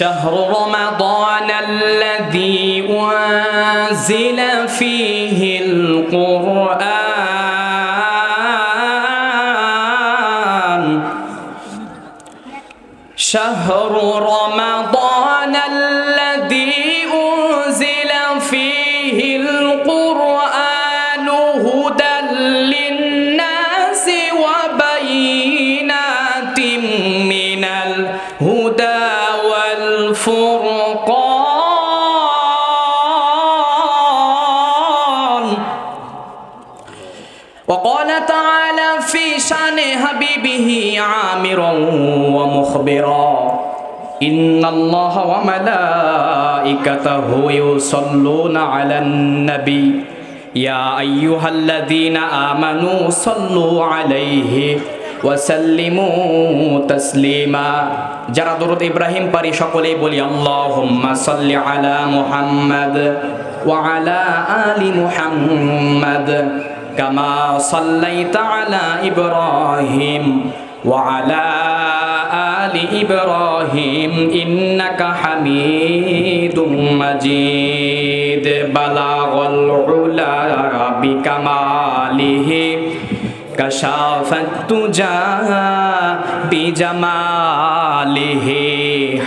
شهر رمضان الذي أنزل فيه القرآن شهر رمضان الذي أنزل فيه القرآن هدى للناس وبينات من الهدى والفرقان وقال تعالى في شأن حبيبه عامرا ومخبرا إن الله وملائكته يصلون على النبي يا أيها الذين آمنوا صلوا عليه وسلموا تسليما যারা দরুদ ইব্রাহিম পারি সকলেই বলি আল্লাহুম্মা সাল্লি আলা মুহাম্মাদ ওয়া আলা আলি মুহাম্মাদ কামা সাল্লাইতা আলা ইব্রাহিম ওয়া আলা আলি ইব্রাহিম ইন্নাকা হামিদুম মাজিদ বালাগাল উলা বিকামালিহি كشاف التجا بجماله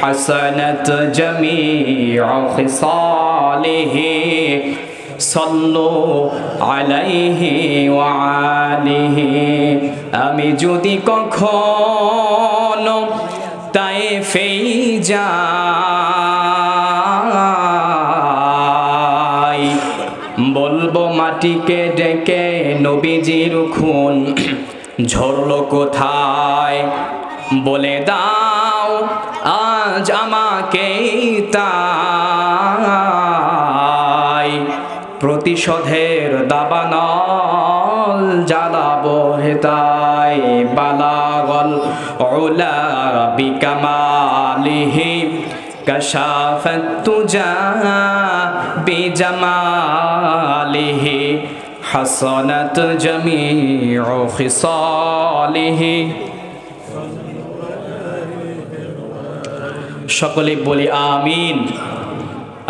حسنت جميع خصاله صلوا عليه وآله আমি যদি কখনো তায়েফে যাই বলবো মাটিকে ডেকে নবীজির খুন ঝরলো কোথায় বলে দাও আজ আমাকে তাই প্রতিশোধের দাবানল জ্বালাবো হেতাই বালাগল উলা বিকামালিহি كشاف التجا بجماله حسنت جميع خصاله সকলে বলি আমিন।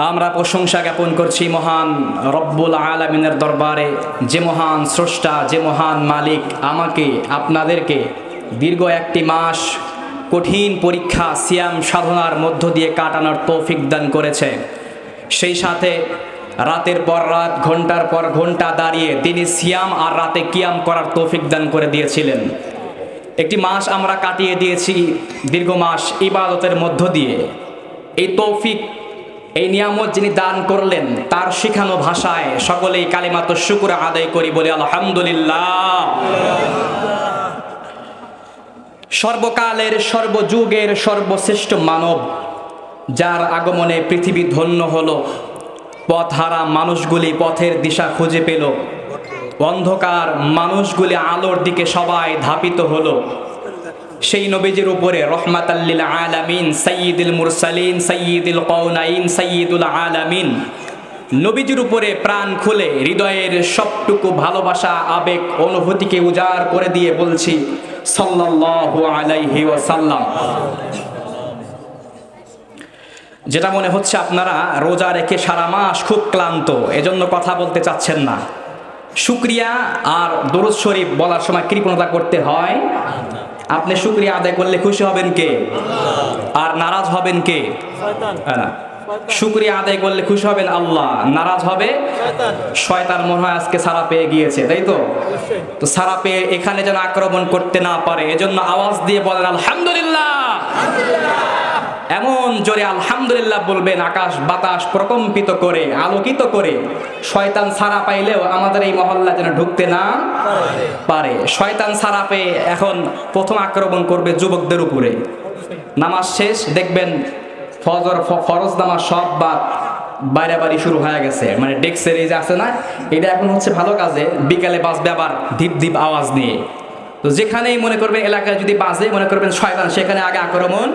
আমরা প্রশংসা জ্ঞাপন করছি মহান রব্বুল আলামিনের দরবারে, যে মহান স্রষ্টা, যে মহান মালিক আমাকে আপনাদেরকে দীর্ঘ একটি মাস কঠিন পরীক্ষা সিয়াম সাধনার মধ্য দিয়ে কাটানোর তৌফিক দান করেছে। সেই সাথে রাতের পর রাত, ঘন্টার পর ঘন্টা দাঁড়িয়ে তিনি সিয়াম আর রাতে কিয়াম করার তৌফিক দান করে দিয়েছিলেন। একটি মাস আমরা কাটিয়ে দিয়েছি, দীর্ঘ মাস ইবাদতের মধ্য দিয়ে। এই তৌফিক, এই নিয়ামত যিনি দান করলেন তার শিখানো ভাষায় সকলেই কালিমাত শুকর আদায় করি, বলি আলহামদুলিল্লাহ। সর্বকালের, সর্বযুগের সর্বশ্রেষ্ঠ মানব, যার আগমনে পৃথিবী ধন্য হলো, পথহারা মানুষগুলি পথের দিশা খুঁজে পেল, অন্ধকার মানুষগুলি আলোর দিকে সবাই ধাপিত হলো, সেই নবীজির উপরে রহমাতাল লিল আলামিন, সাইয়্যিদুল মুরসালিন, সাইয়্যিদুল কাওনাইন, সাইয়্যিদুল আলামিন নবীজির উপরে প্রাণ খুলে হৃদয়ের সবটুকু ভালোবাসা, আবেগ, অনুভূতিকে উজাড় করে দিয়ে বলছি সাল্লাল্লাহু আলাইহি ওয়াসাল্লাম। যেটা মনে হচ্ছে আপনারা রোজা রেখে সারা মাস খুব ক্লান্ত, এজন্য কথা বলতে চাচ্ছেন না। শুকরিয়া আর দরুদ শরীফ বলার সময় কৃপণতা করতে হয়। আপনি শুকরিয়া আদায় করলে খুশি হবেন কে? আর নারাজ হবেন কে? শয়তান। শুকরিয়া আদায় করলে খুশি হবেন আল্লাহ, নারাজ হবে শয়তান। মনে হয় আজকে সারা পেয়ে গিয়েছে, তাই তো? তো সারা পেয়ে এখানে যেন আক্রমণ করতে না পারে, এজন্য আওয়াজ দিয়ে বলেন আলহামদুলিল্লাহ। এমন জোরে আলহামদুলিল্লাহ বলবেন আকাশ বাতাস প্রকম্পিত করে, আলোকিত করে, শয়তান সারা পাইলেও আমাদের এই মহল্লা যেন ঢুকতে না পারে। শয়তান সারা পেয়ে এখন প্রথম আক্রমণ করবে যুবকদের উপরে। নামাজ শেষ দেখবেন ফজর, ফরজ নামাজ সব বাদ, বাইরে বাড়ি শুরু হয়ে গেছে। মানে ডেস্কের এই যে আছে না, এটা এখন হচ্ছে ভালো কাজে, বিকালে বাজবে আবার ধীপ ধীপ আওয়াজ নিয়ে। তো যেখানেই মনে করবেন এলাকায় যদি বাজে, মনে করবেন শয়তান সেখানে আগে আক্রমণ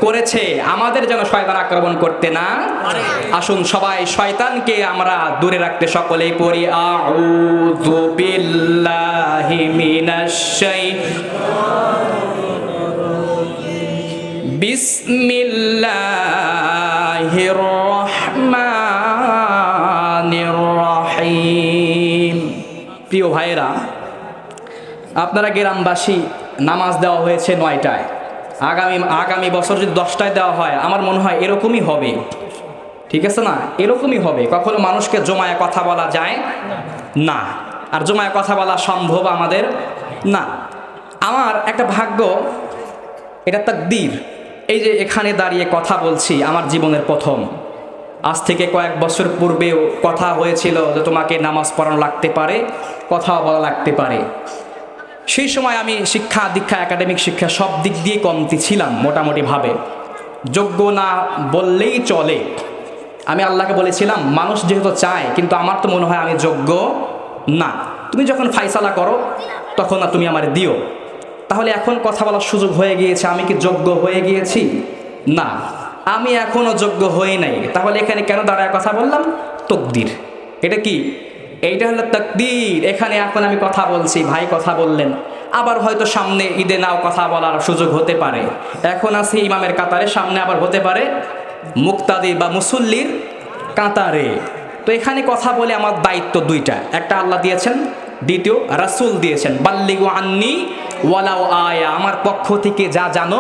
করেছে। আমাদের যেন শয়তান আক্রমণ করতে না। আসুন সবাই শয়তানকে আমরা দূরে রাখতে সকলেই পড়ি আউযু বিল্লাহি মিনাশ শাইতানির রাজিম বিসমিল্লাহ বিসমিল্লাহির রহমানির রহিম। প্রিয় ভাইয়েরা, আপনারা গ্রামবাসী, নামাজ দেওয়া হয়েছে 9টায়, আগামী বছর যদি 10টায় দেওয়া হয় আমার মনে হয় এরকমই হবে, ঠিক আছে না? এরকমই হবে। কখনো মানুষকে জমায়ে কথা বলা যায় না, আর জমায়ে কথা বলা সম্ভব আমাদের না। আমার একটা ভাগ্য, এটা তাকদীর, এই যে এখানে দাঁড়িয়ে কথা বলছি আমার জীবনের প্রথম। আজ থেকে কয়েক বছর পূর্বেও কথা হয়েছিল যে তোমাকে নামাজ পড়ানো লাগতে পারে, কথাও বলা লাগতে পারে। সেই সময় আমি শিক্ষা দীক্ষা, একাডেমিক শিক্ষা সব দিক দিয়ে কমতি ছিলাম মোটামুটিভাবে, যোগ্য না বললেই চলে। আমি আল্লাহকে বলেছিলাম, মানুষ যেহেতু চায়, কিন্তু আমার তো মনে হয় আমি যোগ্য না। তুমি যখন ফাইসালা করো তখন না তুমি আমার দিও। তাহলে এখন কথা বলার সুযোগ হয়ে গিয়েছে, আমি কি যোগ্য হয়ে গিয়েছি? না, আমি এখনো যোগ্য হই নাই। তাহলে এখানে কেন দাঁড়ায় কথা বললাম? তকদির। এটা কি? এইটা হলো তাকদীর। এখানে এখন আমি কথা বলছি, ভাই কথা বললেন, আবার হয়তো সামনে ঈদে নাও কথা বলার সুযোগ হতে পারে। এখন আছি ইমামের কাতারে, সামনে আবার হতে পারে মুক্তাদি বা মুসল্লির কাতারে। তো এখানে কথা বলে আমার দায়িত্ব দুইটা, একটা আল্লাহ দিয়েছেন, দ্বিতীয় রাসূল দিয়েছেন। বাল্লিগু আন্নি ওয়ালাউ আয়া, আমার পক্ষ থেকে যা জানো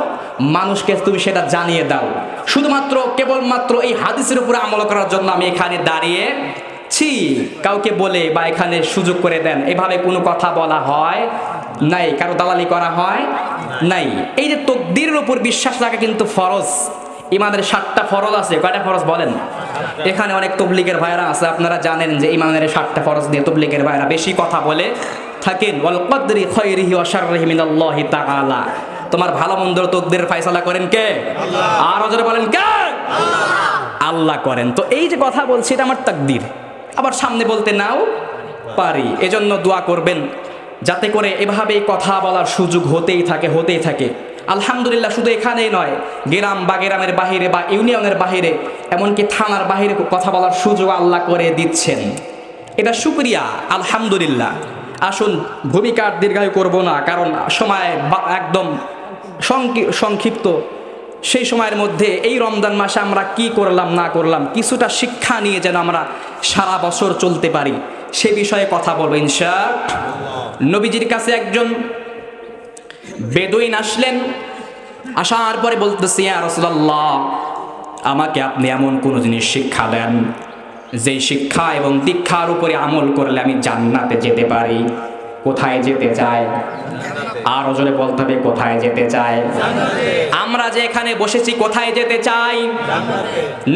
মানুষকে তুমি সেটা জানিয়ে দাও। শুধুমাত্র কেবলমাত্র এই হাদিসের উপরে আমল করার জন্য আমি এখানে দাঁড়িয়েছি। কাউকে বলে বা এখানে সুযোগ করে দেন এভাবে কোনো কথা বলা হয় নাই, কারো দালালি করা হয় নাই। এই যে তাকদীরের উপর বিশ্বাস রাখা কিন্তু ফরজ। ইমানের 7টা ফরজ আছে। কয়টা ফরজ বলেন? এখানে অনেক তবলিগের ভাইরা আছে, আপনারা জানেন যে ইমানের 7টা ফরজ দিয়ে তবলিগের ভাইরা বেশি কথা বলে থাকেন। ওয়াল কদরি খায়রিহি ওয়া শাররিহি মিনাল্লাহি তাআলা। তোমার ভালো মন্দের তাকদীরের ফয়সালা করেন কে? আল্লাহ। আর জোরে বলেন কে? আল্লাহ। আল্লাহ করেন। তো এই যে কথা বলছি এটা আমার তাকদীর, আবার সামনে বলতে নাও পারি। এজন্য দোয়া করবেন যাতে করে এভাবেই কথা বলার সুযোগ হতেই থাকে। আলহামদুলিল্লাহ, শুধু এখানেই নয়, গ্রাম বা গ্রামের বাহিরে বা ইউনিয়নের বাহিরে, এমনকি থানার বাহিরে কথা বলার সুযোগ আল্লাহ করে দিচ্ছেন। এটা শুকরিয়া, আলহামদুলিল্লাহ। আসুন, ভূমিকার দীর্ঘায়ু করব না, কারণ সময় একদম সংক্ষিপ্ত। সেই সময়ের মধ্যে এই রমজান মাসে আমরা কি করলাম না করলাম, কিছুটা শিক্ষা নিয়ে যেন আমরা সারা বছর চলতে পারি, সে বিষয়ে কথা বলবো ইনশাআল্লাহ। নবীজির কাছে একজন বেদুইন আসলেন, আসার পরে বলতেছে, ইয়া রাসূলুল্লাহ, আমাকে আপনি এমন কোন জিনিস শিক্ষা দেন যেই শিক্ষা এবং দীক্ষার উপরে আমল করলে আমি জান্নাতে যেতে পারি। কোথায় যেতে চায়? আরো জোরে বলতে হবে, কোথায় যেতে চায়? আমরা যে এখানে বসেছি কোথায় যেতে চাই?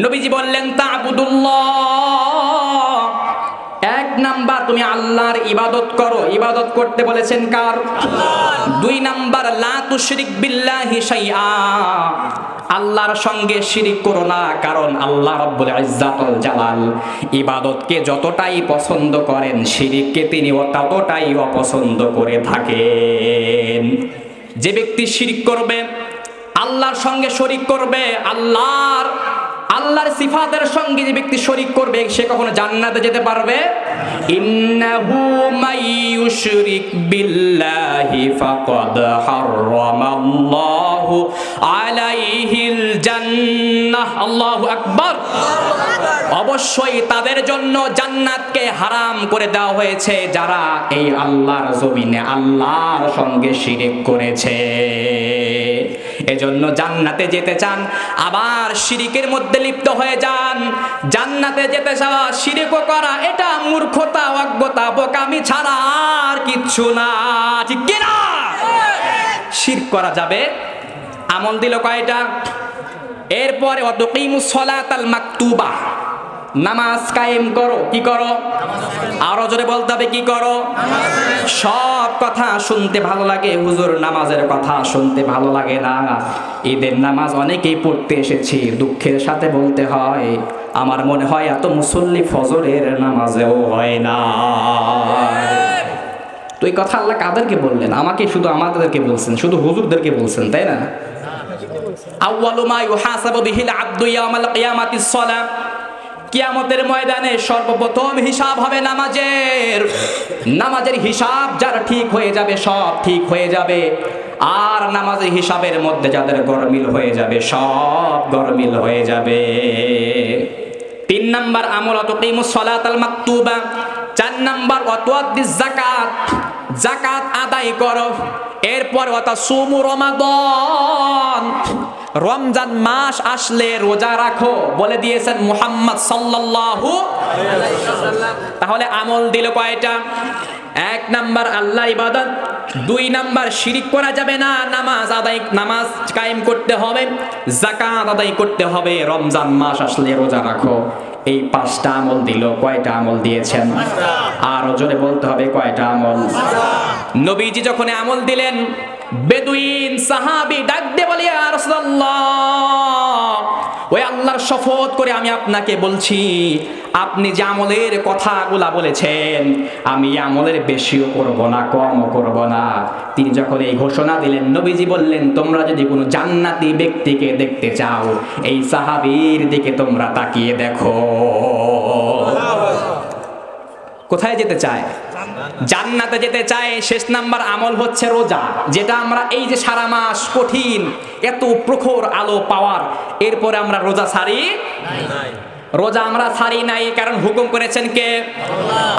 নবীজি বললেন, তা'বুদুল্লাহ, 1 নাম্বার তুমি আল্লাহর ইবাদত করো। ইবাদত করতে বলেছেন কার? আল্লাহ। 2 নাম্বার, লা তুশরিক বিল্লাহি শাইআ, আল্লাহর সঙ্গে শিরিক করো না, কারণ আল্লাহ রাব্বুল ইজ্জাতুল জালাল ইবাদতকে যতটাই পছন্দ করেন, শিরিককে তিনি ততটাই অপছন্দ করে থাকেন। যে ব্যক্তি শিরিক করবে, আল্লাহর সঙ্গে শরীক করবে, আল্লাহর সিফাতের সঙ্গে যে ব্যক্তি শরীক করবে, সে কখনো জান্নাতে যেতে পারবে? ইন্নাহু মাইয়ুশরিক বিল্লাহি ফাকাদ হারামাল্লাহু আলাইহিল জান্নাহ। আল্লাহু আকবার। অবশ্যই তাদের জন্য জান্নাতকে হারাম করে দেওয়া হয়েছে যারা এই আল্লাহর জমিনে আল্লাহর সঙ্গে শিরিক করেছে। এজন্য জান্নাতে যেতে চান, আবার শিরিকের মধ্যে লিপ্ত হয়ে যান। জান্নাতে যেতে চাওয়া, শিরিকও করা, এটা মূর্খতা, অজ্ঞতা, বোকামি ছাড়া আর কিচ্ছু না, ঠিক কি না? শিরক করা যাবে। আমল দিল কয়টা? এরপরে ওয়াতুকিমুস সালাতাল মাকতুবা, নামাজ কায়েম করো। কি করো? আরো জোরে বলতে হবে, কি করো? সব কথা শুনতে ভালো লাগে, হুজুর নামাজের কথা শুনতে ভালো লাগে না। ঈদের নামাজ অনেকেই পড়তে এসেছি, দুঃখের সাথে বলতে হয় আমার মনে হয় এত মুসল্লি ফজরের নামাজেও হয় না। তো এই কথা আল্লাহ কাদেরকে বললেন? আমাকে শুধু আমাদেরকে বলছেন, শুধু হুজুরদেরকে বলছেন, তাই না? আউয়ালু মা ইউহাসাবু বিহিল আবদু ইয়াউমাল কিয়ামাতিস সালাত, কিয়ামতের ময়দানে সর্বপ্রথম হিসাব হবে নামাজের। নামাজের হিসাব যার ঠিক হয়ে যাবে, সব ঠিক হয়ে যাবে। আর নামাজের হিসাবের মধ্যে যাদের গরমিল হয়ে যাবে, সব গরমিল হয়ে যাবে। 3 নাম্বার আমল তুকিমুস সালাতাল মাকতুবা। 4 নাম্বার ওয়াতুআদ্দিজ যাকাত, যাকাত আদায় করো। এরপর ওয়াতাসুমু রমাদান, রমজান মাস আসলে রোজা রাখো বলে দিয়েছেন মুহাম্মদ সাল্লাল্লাহু আলাইহি ওয়াসাল্লাম। তাহলে আমল দিল কয়টা? 1 নাম্বার আল্লাহ ইবাদত, 2 নাম্বার শিরিক করা যাবে না, নামাজ কায়েম করতে হবে, যাকাত আদায় করতে হবে, রমজান মাস আসলে রোজা রাখো। এই 5টা আমল দিল। কয়টা আমল দিয়েছেন? আরো জোরে বলতে হবে, কয়টা আমল? নবীজি যখন আমল দিলেন, বেদুইন সাহাবী ডাক দিয়ে বলে, ইয়া রাসূলুল্লাহ, ওই আল্লাহর শপথ করে আমি আপনাকে বলছি, আপনি যে আমলের কথাগুলা বলেছেন, আমি আমলের বেশিও করব না, কমও করব না। তিনি যখন এই ঘোষণা দিলেন, নবীজি বললেন, তোমরা যদি কোনো জান্নাতি ব্যক্তিকে দেখতে চাও, এই সাহাবীর দিকে তোমরা তাকিয়ে দেখো। কোথায় যেতে চায়? জান্নাতে যেতে চায়। শেষ নাম্বার আমল হচ্ছে রোজা, যেটা আমরা এই যে সারা মাস কঠিন, এত প্রখর আলো পাওয়ার, এরপরে আমরা রোজা ছাড়ি নাই। রোজা আমরা ছাড়ি নাই, কারণ হুকুম করেছেন কে?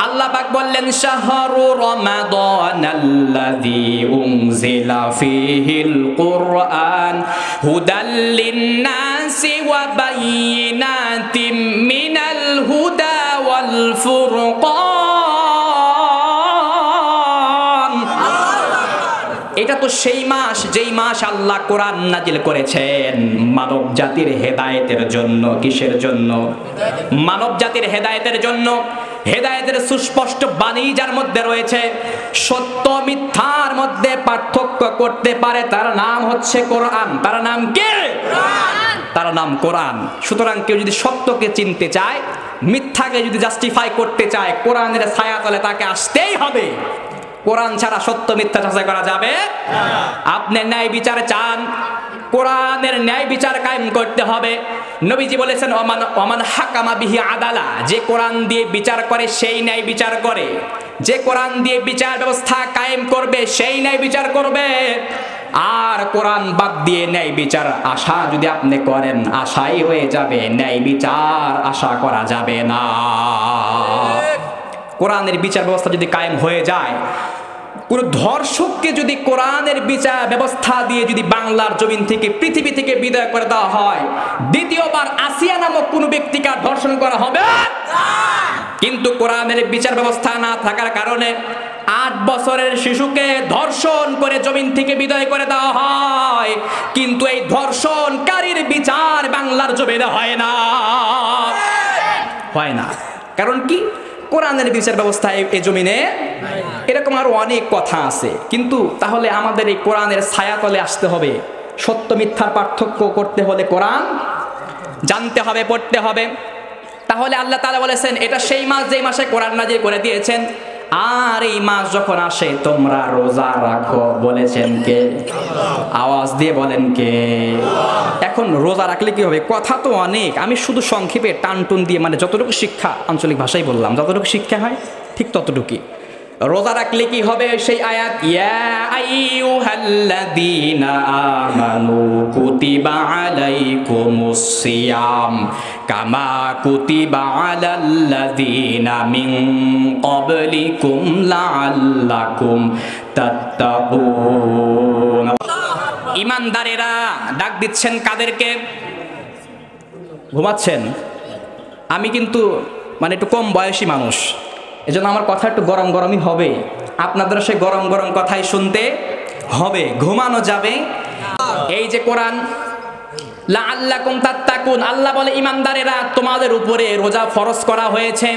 আল্লাহ পাক বললেন, শাহরু রমাদানাল্লাযী উনজিলা ফীহিল কুরআন হুদাল লিন-নাসি ওয়া বায়িনাতিম মিনাল হুদা ওয়াল ফুরকান। এটা তো সেই মাস, যেই মাস আল্লাহ কোরআন নাজিল করেছেন মানব জাতির হেদায়েতের জন্য। কিসের জন্য? মানব জাতির হেদায়েতের জন্য। হেদায়েতের সুস্পষ্ট বাণী যার মধ্যে রয়েছে, সত্য মিথ্যার মধ্যে পার্থক্য করতে পারে, তার নাম হচ্ছে কোরআন। তার নাম কি? তার নাম কোরআন। সুতরাং কেউ যদি সত্যকে চিনতে চায়, মিথ্যাকে যদি জাস্টিফাই করতে চায়, কোরআনের ছায়াতলে তাকে আসতেই হবে। কোরআন ছাড়া সত্য মিথ্যা যাচাই করা যাবে না। আপনি ন্যায় বিচার চান, কোরআনের ন্যায় বিচার কায়েম করতে হবে। নবীজি বলেছেন, ওমান হাকামা বিহি আদালা, যে কোরআন দিয়ে বিচার করে সেই ন্যায় বিচার করে, যে কোরআন দিয়ে বিচার ব্যবস্থা কায়েম করবে সেই ন্যায় বিচার করবে। আর কোরআন বাদ দিয়ে ন্যায় বিচার আশা যদি আপনি করেন, আশাই হয়ে যাবে, ন্যায় বিচার আশা করা যাবে না। কোরআনের বিচার ব্যবস্থা যদি কায়েম হয়ে যায়, কোন ধর্ষককে যদি কোরআনের বিচার ব্যবস্থা দিয়ে যদি বাংলার জমিন থেকে, পৃথিবী থেকে বিদায় করে দেওয়া হয়, দ্বিতীয়বার আসিয়া নামক কোন ব্যক্তিকে ধর্ষণ করা হবে না। কিন্তু কোরআনের বিচার ব্যবস্থা না থাকার কারণে 8 বছরের শিশুকে ধর্ষণ করে জমিন থেকে বিদায় করে দেওয়া হয়, কিন্তু এই ধর্ষণকারীর বিচার বাংলার জমিনে হয় না। হয় না। কারণ কি? কোরআনের বিচার ব্যবস্থা এই জমিনে। এরকম আরো অনেক কথা আছে, কিন্তু তাহলে আমাদের এই কোরআনের ছায়াতলে আসতে হবে। সত্য মিথ্যার পার্থক্য করতে হলে কোরআন জানতে হবে, পড়তে হবে। তাহলে আল্লাহ তাআলা বলেছেন, এটা সেই মাস যেই মাসে কোরআন নাজিল করে দিয়েছেন, আর এই মাস যখন আসে তোমরা রোজা রাখো। বলেছেন কে? আওয়াজ দিয়ে বলেন কে? এখন রোজা রাখলে কি হবে? কথা তো অনেক, আমি শুধু সংক্ষেপে টানটুন দিয়ে, মানে যতটুকু শিক্ষা, আঞ্চলিক ভাষায় বললাম, যতটুকু শিক্ষা হয় ঠিক ততটুকুই। রোজা রাখলে কি হবে? সেই আয়াত, ইয়া আইয়ুহাল্লাযীনা আমানু কুতিবা আলাইকুমুস সিয়াম কামা কুতিবা আলাল্লাযীনা মিন ক্বাবলিকুম লাআল্লাকুম তাত্তাকুন। ঈমানদারেরা ডাক দিচ্ছেন কাদেরকে? ঘুমাচ্ছেন? আমি কিন্তু মানে একটু কম বয়সী মানুষ, এজন্য আমার কথা একটু গরম গরমই হবে। আপনাদের সেই গরম গরম কথাই শুনতে হবে, ঘুমানো যাবে। এই যে কোরআন, লাআল্লাকুম তাত্তাকুন, আল্লাহ বলে ঈমানদারেরা তোমাদের উপরে রোজা ফরজ করা হয়েছে,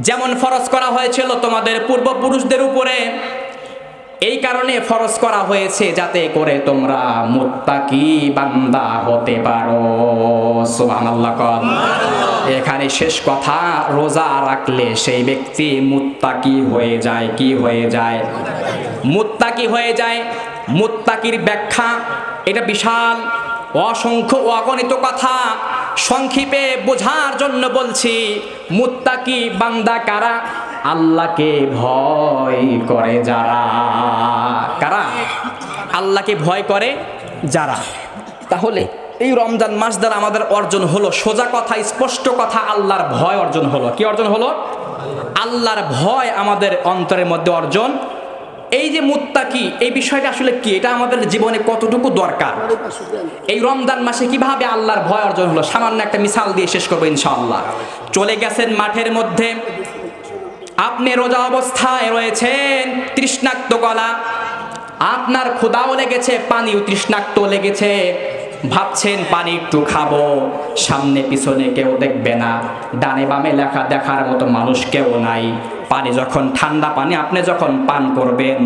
যেমন ফরজ করা হয়েছিল তোমাদের পূর্বপুরুষদের উপরে। এই কারণে ফরজ করা হয়েছে যাতে করে তোমরা মুত্তাকি বান্দা হতে পারো। সুবহানাল্লাহ। এখানে শেষ কথা, রোজা রাখলে সেই ব্যক্তি মুত্তাকি হয়ে যায়। কি হয়ে যায়? মুত্তাকি হয়ে যায়। মুত্তাকির ব্যাখ্যা এটা বিশাল, অসংখ্য অগণিত কথা, সংক্ষেপে বোঝার জন্য বলছি। মুত্তাকি বান্দা কারা? আল্লাহকে ভয় করে যারা। কারা? আল্লাহকে ভয় করে যারা। তাহলে এই রমজান মাস দ্বারা আমাদের অর্জন হলো, সোজা কথা, স্পষ্ট কথা, আল্লাহর ভয় অর্জন হলো। কি অর্জন হলো? আল্লাহর ভয় আমাদের অন্তরের মধ্যে অর্জন। এই যে মুত্তাকি, এই বিষয়টা আসলে কি, এটা আমাদের জীবনে কতটুকু দরকার? এই রমজান মাসে কিভাবে আল্লাহর ভয় অর্জন হলো, সামান্য একটা মিসাল দিয়ে শেষ করবো ইনশাআল্লাহ। চলে গেছেন মাঠের মধ্যে, আপনি রোজা অবস্থায় রয়েছেন, তৃষ্ণাক্ত গলা, আপনার ক্ষুধাও লেগেছে, পানিও তৃষ্ণাক্ত লেগেছে, ভাবছেন পানি একটু খাবো, সামনে পিছনে কেউ দেখবে না, ডানে বামে লেখা দেখার মতো মানুষ কেউ নাই। পানি যখন ঠান্ডা পানি আপনি যখন পান করবেন,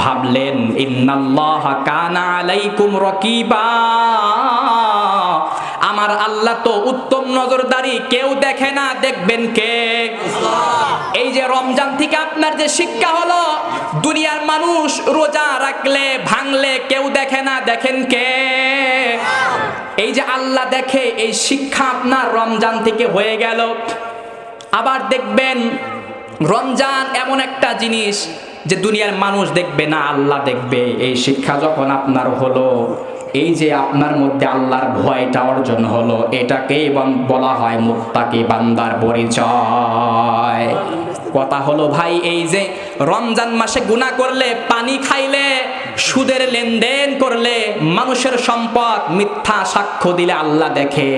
ভাবলেন ইন্নাল্লাহা কানা আলাইকুম রাকিবা, আমার আল্লাহ তো উত্তম নজরদারি, কেউ দেখে না, দেখবেন কে? এই যে রমজান থেকে আপনার যে শিক্ষা হলো, দুনিয়ার মানুষ রোজা রাখলে ভাঙলে কেউ দেখে না, দেখেন কে? এই যে আল্লাহ দেখে, এই শিক্ষা আপনার রমজান থেকে হয়ে গেল। আবার দেখবেন রমজান এমন একটা জিনিস যে দুনিয়ার মানুষ দেখবে না, আল্লাহ দেখবে। এই শিক্ষা যখন আপনার হলো, এই যে আপনার মধ্যে আল্লাহর ভয়টা অর্জন হলো, এটাকেই বলা হয় মুত্তাকি বান্দার পরিচয়। কথা হলো ভাই, এই যে রমজান মাসে গুনাহ করলে, পানি খাইলে, সুদের লেনদেন করলে, মানুষের সম্পদ মিথ্যা সাক্ষ্য দিলে আল্লাহ দেখে,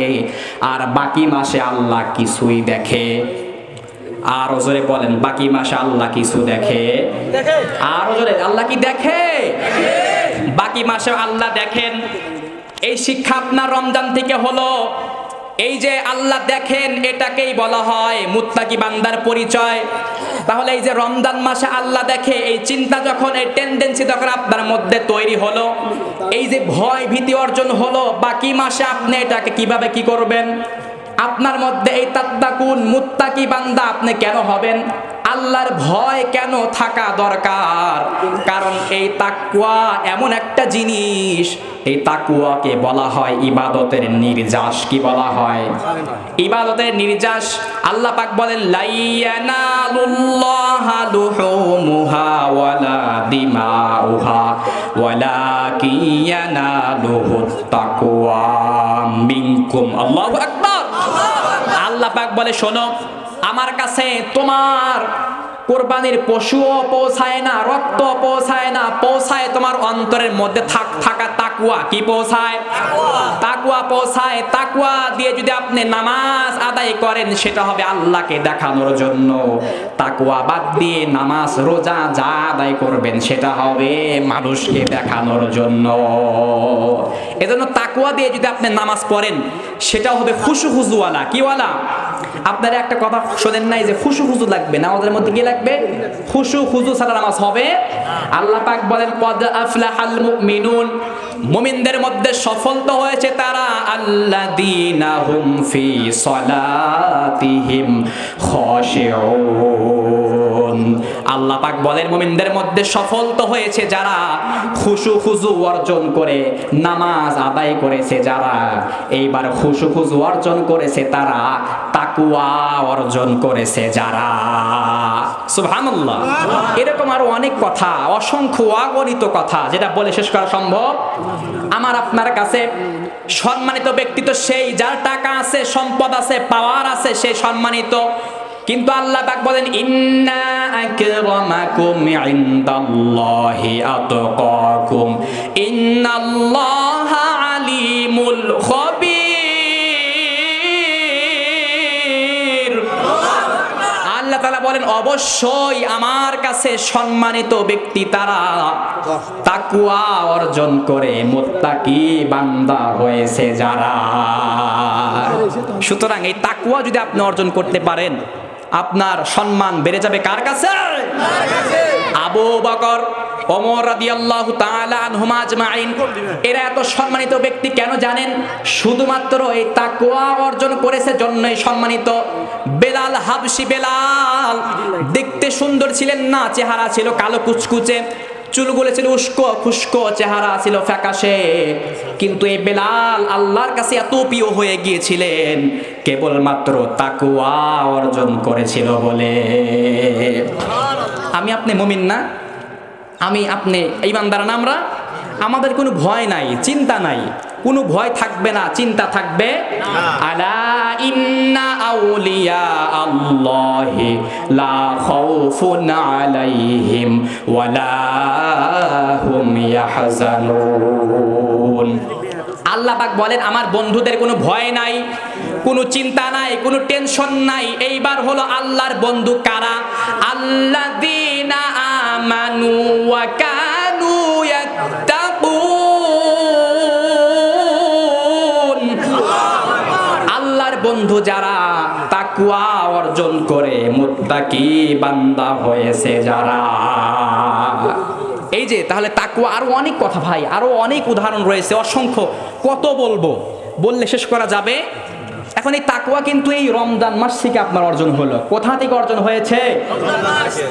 আর বাকি মাসে আল্লাহ কিছুই দেখে। আর জোরে বলেন, বাকি মাসে আল্লাহ কিছু দেখে? আর জোরে, আল্লাহ কি দেখে? বাকি মাসে আল্লাহ দেখেন। এই শিক্ষা আপনার রমজান থেকে হলো। এই যে আল্লাহ দেখেন, এটাকেই বলা হয় মুত্তাকি বান্দার পরিচয়। তাহলে এই যে রমজান মাসে আল্লাহ দেখে, এই চিন্তা যখন, এই টেন্ডেন্সি যখন আপনার মধ্যে তৈরি হলো, এই যে ভয় ভীতি অর্জন হলো, বাকি মাসে আপনি এটাকে কিভাবে কি করবেন? আপনার মধ্যে এই তাত্তাকুন, মুত্তাকি বান্দা আপনি কেন হবেন? আল্লাহর ভয় কেন থাকা দরকার? কারণ এই তাকওয়া এমন একটা জিনিস, এই তাকওয়াকে বলা হয় ইবাদতের নির্যাস। কি বলা হয়? ইবাদতের নির্যাস। আল্লাহ পাক বলেন লাইয়ানালুল্লাহা লুহুমুহা ওয়ালা দিমাউহা ওয়ালাকিন ইয়ানালুহুত তাকওয়া মিনকুম। আল্লাহু আকবার। আল্লাহ পাক বলে, শোনো, আমার কাছে তোমার কোরবানির পশুও পৌঁছায় না, রক্ত পৌঁছায় না, পৌঁছায় তোমার অন্তরের মধ্যে থাকা তাকওয়া। কি পৌঁছায়? তাকওয়া পৌঁছায়। তাকওয়া দিয়ে যদি আপনি নামাজ আদায় করেন, সেটা হবে আল্লাহকে দেখানোর জন্য। তাকওয়া বাদ দিয়ে নামাজ রোজা যা আদায় করবেন, সেটা হবে মানুষকে দেখানোর জন্য। এজন্য তাকওয়া দিয়ে যদি আপনি নামাজ পড়েন, সেটা হবে খুশু খুজুওয়ালা। কি ওয়ালা? আপনারা একটা কথা শোনেন নাই যে খুশু খুজু লাগবে, নামাজের মধ্যে কি লাগবে? খুশু খুজু ছাড়া নামাজ হবে? আল্লাহ পাক বলেন কদ আফলাহাল মুমিনুন, মুমিনদের মধ্যে সফল তো হয়েছে তারা, আল্লাযীনা হুম ফি সলাতিহিম খাশিউন। আল্লাহ পাক বলেন মুমিনদের মধ্যে সফল তো হয়েছে যারা খুশু খুজু অর্জন করে নামাজ আদায় করেছে যারা। এইবার খুশু খুজু অর্জন করেছে তারা, তাকওয়া অর্জন করেছে যারা। সুবহানাল্লাহ। এরকম আরো অনেক কথা, অসংখ্য অগণিত কথা, যেটা বলে শেষ করা সম্ভব। আমার আপনার কাছে সম্মানিত ব্যক্তি তো সেই যার টাকা আছে, সম্পদ আছে, পাওয়ার আছে, সে সম্মানিত। কিন্তু আল্লাহ পাক বলেন ইন্না আকরামাকুম ইনদাল্লাহি আতকাকুম ইন্নাল্লাহা আলিমুল খবীর। আল্লাহ তাআলা বলেন অবশ্যই আমার কাছে সম্মানিত ব্যক্তি তারা তাকওয়া অর্জন করে মুত্তাকি বান্দা হয়েছে যারা। সুতরাং এই তাকওয়া যদি আপনি অর্জন করতে পারেন, আপনার সম্মান বেড়ে যাবে কার কাছে? আবু বকর, ওমর রাদিয়াল্লাহু তাআলা আনহুমা আজমাইন, এরা এত সম্মানিত ব্যক্তি কেন জানেন? শুধুমাত্র এই তাকওয়া অর্জন করেছে জন্যই সম্মানিত। বেলাল, হাবশি বেলাল দেখতে সুন্দর ছিলেন না, চেহারা ছিল কালো কুচকুচে, চুলগুলো ছিল উস্কো খুস্কো, চেহারা ছিল ফ্যাকাশে, কিন্তু এই বেলাল আল্লাহর কাছে এত প্রিয় হয়ে গিয়েছিলেন কেবলমাত্র তাকওয়া অর্জন করেছিল বলে। আমি আপনি মুমিন না? আমি আপনি ঈমানদার না? আমরা আমাদের কোনো ভয় নাই, চিন্তা নাই, কোনো ভয় থাকবে না, চিন্তা থাকবে। আলা ইন্না আউলিয়া আল্লাহি লা খাউফুন আলাইহিম ওয়ালা হুম ইয়াহজানুন। আল্লাহ পাক বলেন আমার বন্ধুদের কোনো ভয় নাই, কোনো চিন্তা নাই, কোনো টেনশন নাই। এইবার হলো আল্লাহর বন্ধু কারা? আল্লাযীনা আমানু ওয়া কানু ইয়াত্তাকুন। আল্লাহর বন্ধু যারা তাকওয়া অর্জন করে, মুত্তাকি বান্দা হয়েছে যারা। এই যে তাহলে তাকওয়া, আরো অনেক কথা ভাই, আরো অনেক উদাহরণ রয়েছে, অসংখ্য, কত বলবো, বললে শেষ করা যাবে। এখন এই তাকওয়া কিন্তু এই রমজান মাস থেকে আপনার অর্জন হলো। কোথা থেকে অর্জন হয়েছে?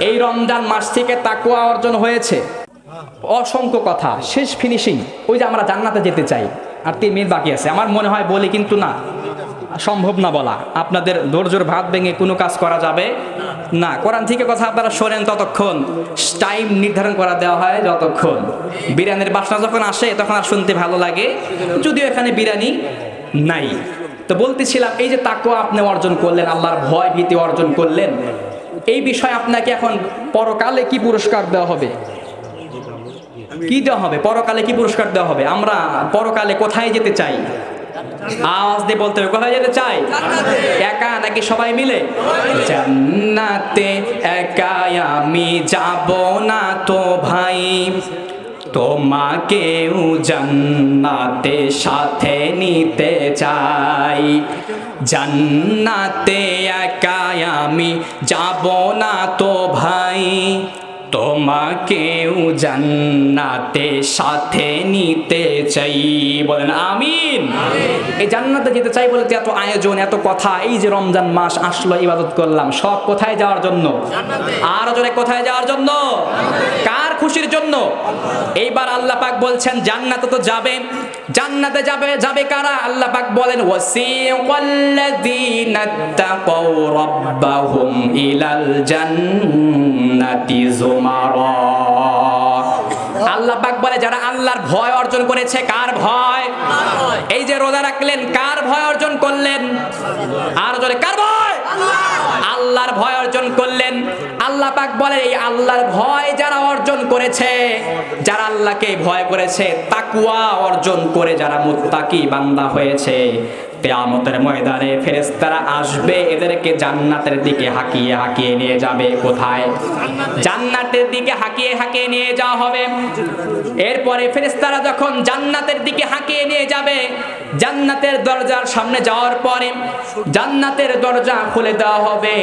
এই রমজান মাস থেকে তাকওয়া অর্জন হয়েছে। অসংখ্য কথা, শেষ ফিনিশিং। ওই যে আমরা জান্নাতে যেতে চাই, আর 3 মিনিট বাকি আছে। আমার মনে হয় বলি, কিন্তু না, সম্ভব না বলা। আপনাদের ধৈর্যের ভাত ভেঙে কোনো কাজ করা যাবে না। কোরআন থেকে কথা আপনারা শোনেন ততক্ষণ, টাইম নির্ধারণ করা দেওয়া হয় যতক্ষণ। বিরিয়ানির বাসনা যখন আসে তখন আর শুনতে ভালো লাগে, যদিও এখানে বিরিয়ানি নাই। তো বলতেছিলাম, এই যে তাকওয়া আপনি অর্জন করলেন, আল্লাহর ভয় ভীতি অর্জন করলেন, এই বিষয়ে আপনাকে এখন পরকালে কি পুরস্কার দেওয়া হবে? কি দেওয়া হবে? পরকালে কি পুরস্কার দেওয়া হবে? আমরা পরকালে কোথায় যেতে চাই? আওয়াজ দিয়ে বলতে হবে, কোথায় যেতে চাই? একা নাকি সবাই মিলে? জান্নাতে একা আমি যাব না তো ভাই, তোমাকেও জান্নাতে সাথে নিতে চাই। জান্নাতে একা আমি যাব না তো ভাই, তোমাকেও জান্নাতে সাথে নিতে চাই। বলেন আমিন। এই জান্নাতে যেতে চাই বলে এত আয়োজন, এত কথা। এই যে রমজান মাস আসলো, ইবাদত করলাম, সব কোথায় যাওয়ার জন্য? আর জোরে, কোথায় যাওয়ার জন্য? কার খুশির জন্য? এইবার আল্লাহ পাক বলছেন জান্নাতে তো যাবে। জান্নাতে যাবে কারা? আল্লাহ পাক বলেন ওয়াসিকাল্লাযীনা তাকাউ রাব্বাহুম ইলাল জান্নাতি যুমারা। আল্লাহ পাক বলে যারা আল্লাহর ভয় অর্জন করেছে। কার ভয়? এই যে রোজা রাখলেন, কার ভয় অর্জন করলেন? আর জোরে, কার ভয়? আল্লাহর ভয় অর্জন করলেন। আল্লাহ পাক বলে এই আল্লাহর ভয় যারা অর্জন করেছে, যারা আল্লাহকে ভয় করেছে, তাকওয়া অর্জন করে যারা মুত্তাকি বান্দা হয়েছে, কিয়ামতের ময়দানে ফেরেশতারা আসবে, এদেরকে জান্নাতের দিকে হাঁকিয়ে হাঁকিয়ে নিয়ে যাবে। কোথায়? জান্নাতের দিকে হাঁকিয়ে হাঁকিয়ে নিয়ে যাওয়া হবে। এরপরে ফেরেশতারা যখন জান্নাতের দিকে হাঁকিয়ে নিয়ে যাবে, জান্নাতের দরজার সামনে যাওয়ার পরে জান্নাতের দরজা খুলে দেওয়া হবে।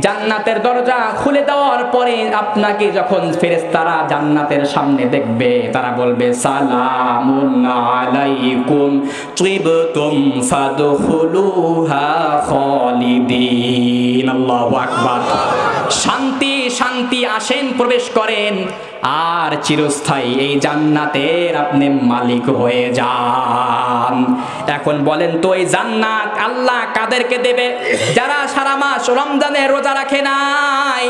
জান্নাতের দরজা খুলে দেওয়ার পরে আপনাকে যখন ফেরেশতারা জান্নাতের সামনে দেখবে, তারা বলবে সালামুন আলাইকুম তিবতুম ফাদখুলুহা খালিদিন। আল্লাহু আকবার। শান্তি শান্তি, আসেন, প্রবেশ করেন, আর চিরস্থায়ী এই জান্নাতের আপনি মালিক হয়ে যান। এখন বলেন তো এই জান্নাত আল্লাহ কাদেরকে দেবে? যারা সারা মাস রমজানে রোজা রাখে নাই,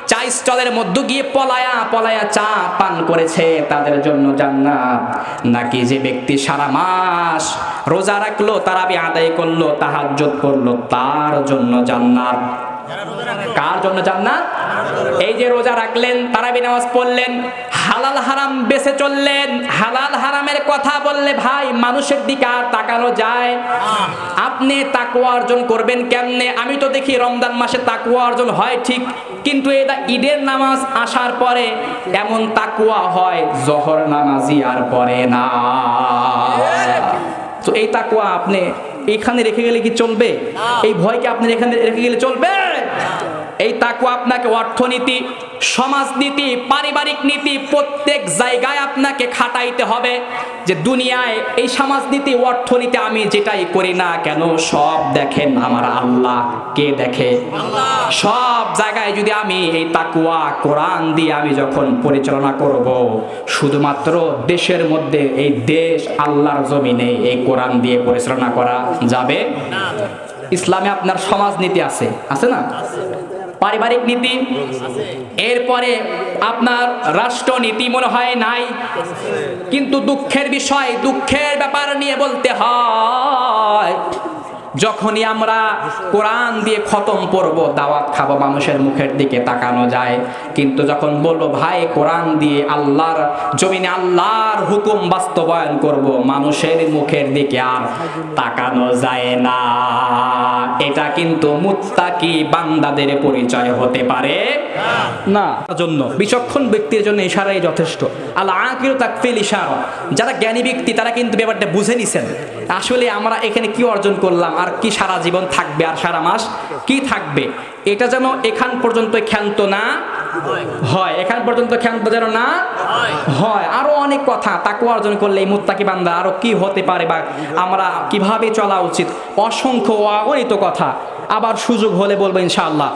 চা স্টলের মধ্যে গিয়ে পলায়া পলায়া চা পান করেছে, তাদের জন্য জান্নাত? নাকি যে ব্যক্তি সারা মাস রোজা রাখলো, তারাবি আদায় করলো, তাহাজ্জুদ করলো, তার জন্য জান্নাত? কার জন্য জান্নাত? এই যে রোজা রাখলেন, তারাবি নামাজ পড়লেন, হালাল হারাম বেঁচে চললেন। হালাল হারামের কথা বললে ভাই মানুষের দিকে আর তাকানো যায়? আপনি তাকওয়া অর্জন করবেন কেমনে? আমি তো দেখি রমজান মাসে তাকওয়া অর্জন হয় ঠিক, কিন্তু এটা ঈদের নামাজ আসার পরে এমন তাকওয়া হয় জোহর নামাজি আর পড়ে না। তো এই তাকওয়া আপনি এখানে রেখে গেলে কি চলবে? এই ভয়কে আপনি এখানে রেখে গেলে চলবে? এই তাকওয়া আপনাকে অর্থনীতি, সমাজনীতি, পারিবারিক নীতি প্রত্যেক জায়গায় আপনাকে খাটাইতে হবে। যে দুনিয়ায় এই সমাজনীতি, অর্থনীতি আমি যেটাই করি না কেন, সব দেখেন আমার আল্লাহ। কে দেখে? সব জায়গায় যদি আমি এই তাকওয়া কোরআন দিয়ে আমি যখন পরিচালনা করব, শুধুমাত্র দেশের মধ্যে, এই দেশ আল্লাহর জমিনে এই কোরআন দিয়ে পরিচালনা করা যাবে? ইসলামে আপনার সমাজনীতি আছে, আছে না? পারিবারিক নীতি, এরপরে আপনার রাষ্ট্রনীতি মনে হয় নাই। কিন্তু দুঃখের বিষয়, দুঃখের ব্যাপার নিয়ে বলতে হয়, যখনই আমরা কোরআন দিয়ে খতম পড়ব, দাওয়াত খাবো, মানুষের মুখের দিকে তাকানো যায়। কিন্তু যখন বলবো ভাই কোরআন দিয়ে আল্লাহর জমিনে আল্লাহর হুকুম বাস্তবায়ন করব, মানুষের মুখের দিকে আর তাকানো যায় না। এটা কিন্তু মুত্তাকি বান্দাদের পরিচয় হতে পারে না। জন্য বিচক্ষণ ব্যক্তির জন্য ইশারাই যথেষ্ট। আল আকিলু তাকফিল ইশারা। যারা জ্ঞানী ব্যক্তি তারা কিন্তু ব্যাপারটা বুঝে নিছেন, আসলে আমরা এখানে কি অর্জন করলাম, আর কি সারা জীবন থাকবে, আর সারা মাস কি থাকবে, এটা যেন এখান পর্যন্ত ক্ষান্ত না হয়, এখান পর্যন্ত ক্ষান্ত যেন না হয়। আরো অনেক কথা তাকওয়া অর্জন করলে এই মুত্তাকি বান্দা আরো কি হতে পারে, বা আমরা কিভাবে চলা উচিত, অসংখ্য অগণিত কথা। আবার সুযোগ হলে বলবো ইনশাআল্লাহ।